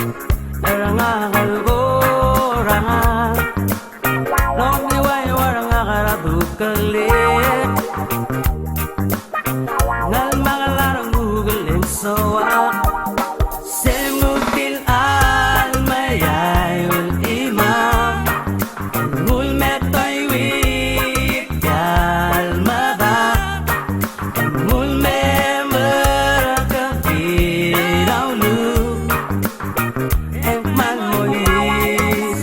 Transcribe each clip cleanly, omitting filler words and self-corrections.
Ranga kalgo ranga Long iway waranga karadu kalik Ngal mga larang guguling sawa Semutil al mayay ul imam Ngul metoy wik kalmada Ngul member kabiraw lu Ekman mois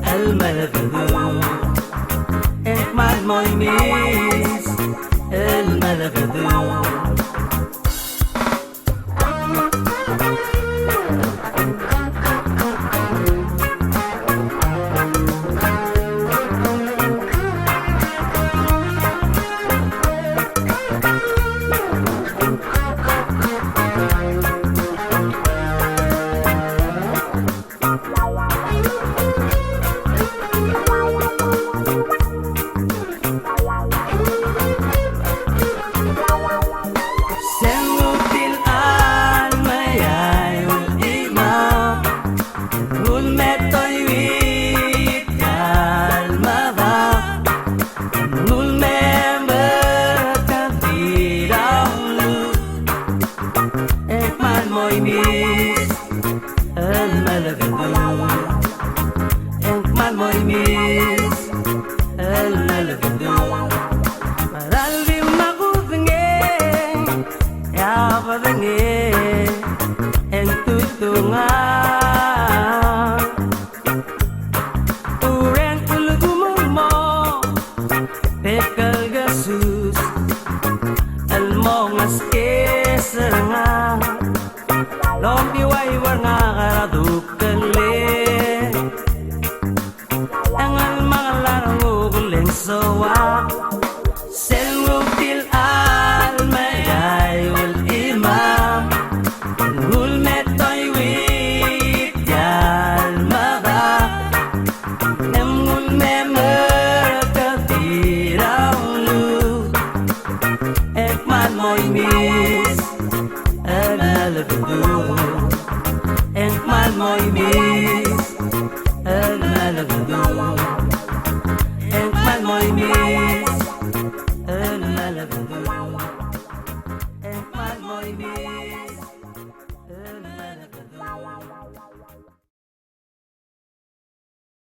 al malagadu Ekman mois al malagadu Moimis el malagadu Ekman moimis el malagadu Maralvim nakutenge Ya padenge En tutunga Ureng ulugumumo Pekal gasus El mongas keseranga Long iway waranga karadu kalik Ang mga larang uguling sawa Selmutil al mayay ul imam Ngul metoy wik yal mada Ngul memer katiraw lu Ekman moy mis el malagadu Ekman moimis el malagadu Ekman moimis el malagadu